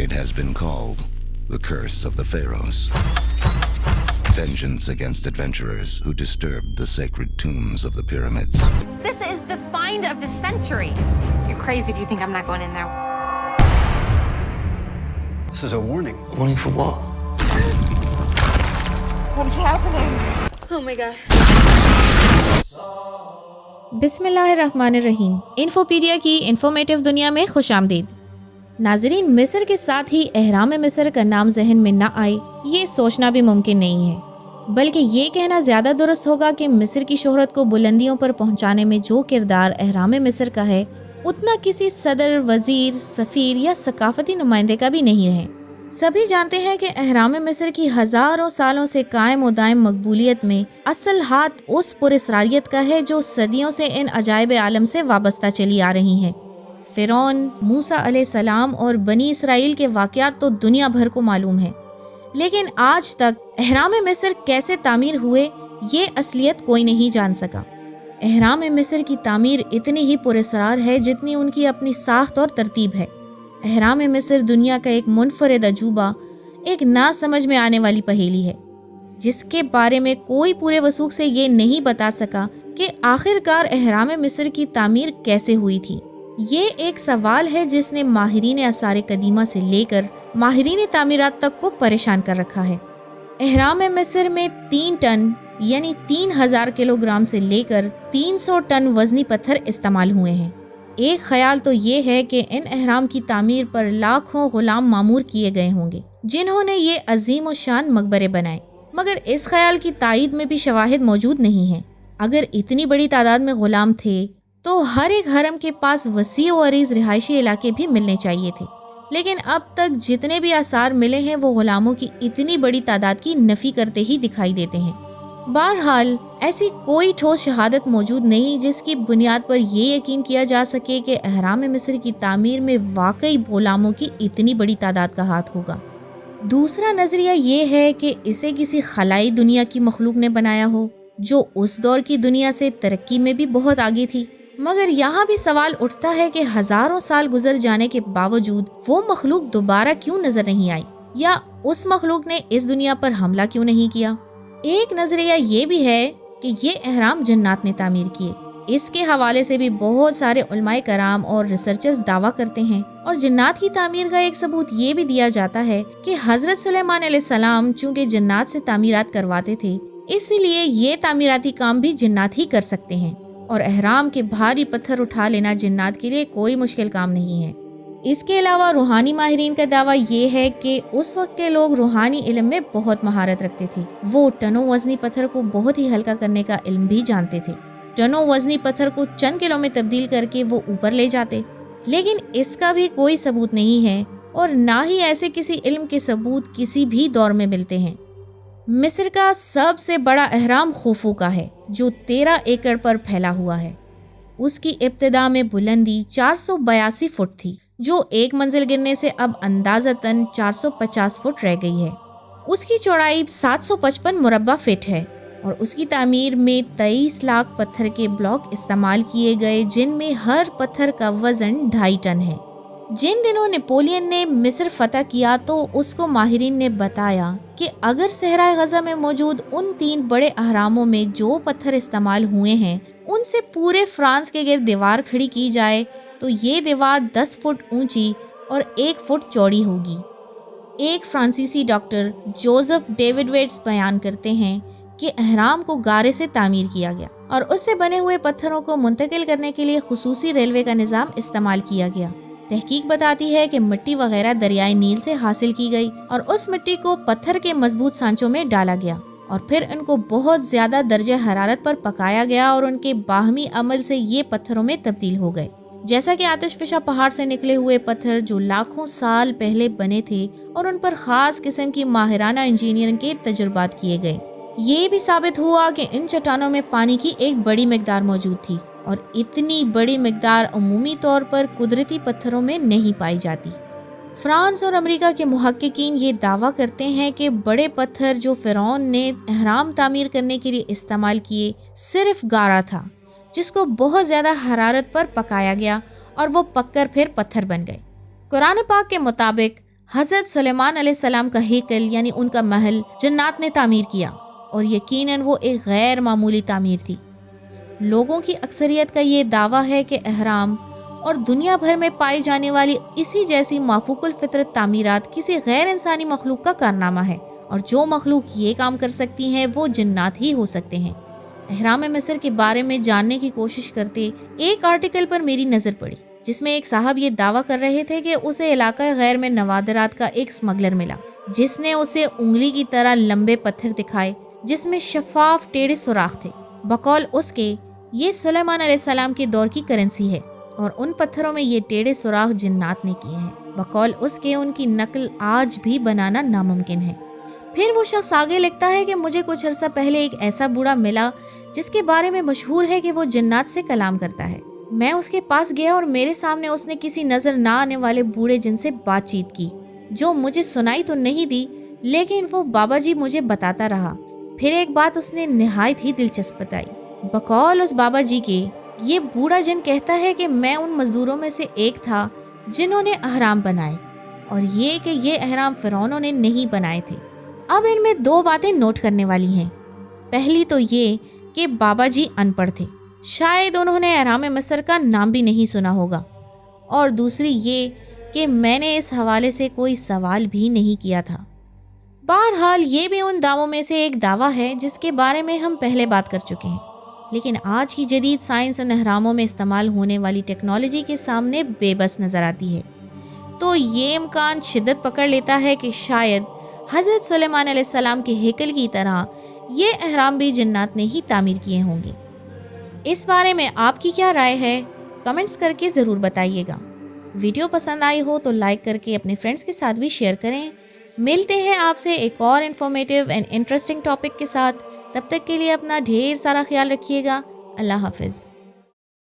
It has been called the curse of the pharaohs. Vengeance against adventurers who disturbed the sacred tombs of the pyramids. This is the find of the century. You're crazy if you think I'm not going in there. This is a warning. Warning for what? What's happening? Oh my God. बिस्मिल्लाहिर्रहमानिर्रहीम। इन्फोपीडिया की informative दुनिया में खुश आमदीद। नाजरीन, मिस्र के साथ ही अहराम मिस्र का नाम जहन में ना आए ये सोचना भी मुमकिन नहीं है, बल्कि ये कहना ज़्यादा दुरुस्त होगा कि मिस्र की शोहरत को बुलंदियों पर पहुंचाने में जो किरदार अहराम मिस्र का है उतना किसी सदर, वज़ीर, सफ़ीर या सकाफ़ती नुमाइंदे का भी नहीं है। सभी जानते हैं कि अहराम मिस्र की हज़ारों सालों से कायम व दायम मकबूलियत में असल हाथ उस पुरस्रारियत का है जो सदियों से इन अजायब आलम से वाबस्ता चली आ रही हैं। फ़िरौन, मूसा अलैहिस्सलाम और बनी इसराइल के वाक़यात तो दुनिया भर को मालूम है, लेकिन आज तक अहराम मिस्र कैसे तामीर हुए ये असलियत कोई नहीं जान सका। अहराम मिस्र की तामीर इतनी ही पुरस्रार है जितनी उनकी अपनी साख्त और तरतीब है। अहराम मिस्र दुनिया का एक मुनफरिद अजूबा, एक ना समझ में आने वाली पहेली है, जिसके बारे में कोई पूरे वसूख से ये नहीं बता सका कि आखिरकार अहराम मिस्र की तामीर कैसे हुई थी। ये एक सवाल है जिसने माहिरीन आसार कदीमा से लेकर माहिरीन तामीरात तक को परेशान कर रखा है। अहराम मिस्र में 3 टन यानी 3000 किलोग्राम से लेकर 300 टन वज़नी पत्थर इस्तेमाल हुए हैं। एक ख्याल तो ये है कि इन अहराम की तामीर पर लाखों गुलाम मामूर किए गए होंगे जिन्होंने ये अजीम व शान मकबरे बनाए, मगर इस ख्याल की तायद में भी शवाहिद मौजूद नहीं है। अगर इतनी बड़ी तादाद में गुलाम थे तो हर एक हरम के पास वसी व अरीज़ रिहायशी इलाके भी मिलने चाहिए थे, लेकिन अब तक जितने भी आसार मिले हैं वो गुलामों की इतनी बड़ी तादाद की नफ़ी करते ही दिखाई देते हैं। बहरहाल ऐसी कोई ठोस शहादत मौजूद नहीं जिसकी बुनियाद पर यह यकीन किया जा सके कि अहराम मिस्र की तामीर में वाकई गुलामों की इतनी बड़ी तादाद का हाथ होगा। दूसरा नज़रिया ये है कि इसे किसी खलाई दुनिया की मखलूक ने बनाया हो जो उस दौर की दुनिया से तरक्की में भी बहुत आगे थी, मगर यहाँ भी सवाल उठता है कि हज़ारों साल गुजर जाने के बावजूद वो मखलूक दोबारा क्यों नज़र नहीं आई, या उस मखलूक ने इस दुनिया पर हमला क्यों नहीं किया। एक नज़रिया ये भी है कि ये अहराम जन्नात ने तामीर किए। इसके हवाले से भी बहुत सारे उलमाए कराम और रिसर्चर्स दावा करते हैं, और जन्नात की तामीर का एक सबूत ये भी दिया जाता है कि हज़रत सुलेमान अलैहिस्सलाम चूँकि जन्नात से तामीरात करवाते थे, इसीलिए ये तामीराती काम भी जन्नात ही कर सकते हैं, और अहराम के भारी पत्थर उठा लेना जन्नात के लिए कोई मुश्किल काम नहीं है। इसके अलावा रूहानी माहिरीन का दावा ये है कि उस वक्त के लोग रूहानी इल्म में बहुत महारत रखते थे। वो टनों वज़नी पत्थर को बहुत ही हल्का करने का इल्म भी जानते थे। टनों वज़नी पत्थर को चंद किलो में तब्दील करके वो ऊपर ले जाते, लेकिन इसका भी कोई सबूत नहीं है, और ना ही ऐसे किसी इल्म के सबूत किसी भी दौर में मिलते हैं। मिस्र का सबसे बड़ा अहराम खुफू का है जो 13 एकड़ पर फैला हुआ है। उसकी इब्तिदा में बुलंदी 482 फुट थी, जो एक मंजिल गिरने से अब अंदाज़तन 450 फुट रह गई है। उसकी चौड़ाई 755 मुरब्बा फीट है, और उसकी तामीर में 23 लाख पत्थर के ब्लॉक इस्तेमाल किए गए, जिनमें हर पत्थर का वज़न 2.5 टन है। जिन दिनों नेपोलियन ने मिस्र फतह किया तो उसको माहिरीन ने बताया कि अगर सहरा गज़ा में मौजूद उन 3 बड़े अहरामों में जो पत्थर इस्तेमाल हुए हैं उनसे पूरे फ्रांस के गिर्द दीवार खड़ी की जाए तो ये दीवार 10 फुट ऊंची और 1 फुट चौड़ी होगी। एक फ्रांसीसी डॉक्टर जोसेफ डेविड वेट्स बयान करते हैं कि अहराम को गारे से तामीर किया गया और उससे बने हुए पत्थरों को मुंतकिल करने के लिए खुसूसी रेलवे का निज़ाम इस्तेमाल किया गया। तहकीक बताती है कि मिट्टी वगैरह दरियाए नील से हासिल की गई और उस मिट्टी को पत्थर के मजबूत सांचों में डाला गया और फिर इनको बहुत ज़्यादा दर्जे हरारत पर पकाया गया और उनके बाहमी अमल से ये पत्थरों में तब्दील हो गए। जैसा कि आतिशफशा पहाड़ से निकले हुए पत्थर जो लाखों साल पहले बने थे और उन पर ख़ास किस्म की माहिराना इंजीनियरिंग के तजुर्बात किए गए। ये भी साबित हुआ कि इन चट्टानों में पानी की एक बड़ी मिकदार मौजूद थी और इतनी बड़ी मिकदार अमूमी तौर पर कुदरती पत्थरों में नहीं पाई जाती। फ्रांस और अमेरिका के मुहक्किकीन ये दावा करते हैं कि बड़े पत्थर जो फ़िरौन ने अहराम तामीर करने के लिए इस्तेमाल किए सिर्फ गारा था जिसको बहुत ज़्यादा हरारत पर पकाया गया और वो पककर फिर पत्थर बन गए। कुरान पाक के मुताबिक حضرت سلیمان علیہ السلام کا ہیکل یعنی ان کا محل جنات نے تعمیر کیا، اور یقیناً وہ ایک غیر معمولی تعمیر تھی۔ لوگوں کی اکثریت کا یہ دعویٰ ہے کہ اہرام اور دنیا بھر میں پائی جانے والی اسی جیسی مافوق الفطرت تعمیرات کسی غیر انسانی مخلوق کا کارنامہ ہے، اور جو مخلوق یہ کام کر سکتی ہیں وہ جنات ہی ہو سکتے ہیں۔ اہرام مصر کے بارے میں جاننے کی کوشش کرتے ایک آرٹیکل پر میری نظر پڑی، جس میں ایک صاحب یہ دعویٰ کر رہے تھے کہ اسے علاقہ غیر میں نوادرات کا ایک سمگلر ملا، جس نے اسے انگلی کی طرح لمبے پتھر دکھائے جس میں شفاف ٹیڑھے سوراخ تھے۔ بقول اس کے یہ سلیمان علیہ السلام کے دور کی کرنسی ہے، اور ان پتھروں میں یہ ٹیڑھے سوراخ جنات نے کیے ہیں۔ بقول اس کے ان کی نقل آج بھی بنانا ناممکن ہے۔ پھر وہ شخص آگے لکھتا ہے کہ مجھے کچھ عرصہ پہلے ایک ایسا بوڑھا ملا جس کے بارے میں مشہور ہے کہ وہ جنات سے کلام کرتا ہے۔ میں اس کے پاس گیا اور میرے سامنے اس نے کسی نظر نہ آنے والے بوڑھے جن سے بات چیت کی، جو مجھے سنائی تو نہیں دی، لیکن وہ بابا جی مجھے بتاتا رہا۔ پھر ایک بات اس نے نہایت ہی دلچسپ بتائی۔ بقول اس بابا جی کے یہ بوڑھا جن کہتا ہے کہ میں ان مزدوروں میں سے ایک تھا جنہوں نے اہرام بنائے، اور یہ کہ یہ اہرام فرعونوں نے نہیں بنائے تھے۔ اب ان میں دو باتیں نوٹ کرنے والی ہیں۔ پہلی تو یہ کہ بابا جی ان پڑھ تھے، شاید انہوں نے اہرام مصر کا نام بھی نہیں سنا ہوگا، اور دوسری یہ کہ میں نے اس حوالے سے کوئی سوال بھی نہیں کیا تھا۔ بہرحال یہ بھی ان دعووں میں سے ایک دعویٰ ہے جس کے بارے میں ہم پہلے بات کر چکے ہیں، لیکن آج کی جدید سائنس ان اہراموں میں استعمال ہونے والی ٹیکنالوجی کے سامنے بے بس نظر آتی ہے۔ تو یہ امکان شدت پکڑ لیتا ہے کہ شاید حضرت سلیمان علیہ السلام کے ہیکل کی طرح یہ اہرام بھی جنات نے ہی تعمیر کیے ہوں گے۔ اس بارے میں آپ کی کیا رائے ہے؟ کمنٹس کر کے ضرور بتائیے گا۔ ویڈیو پسند آئی ہو تو لائک کر کے اپنے فرینڈس کے ساتھ بھی شیئر کریں۔ ملتے ہیں آپ سے ایک اور انفارمیٹیو اینڈ انٹرسٹنگ ٹاپک کے ساتھ۔ تب تک کے لیے اپنا ڈھیر سارا خیال رکھیے گا۔ اللہ حافظ۔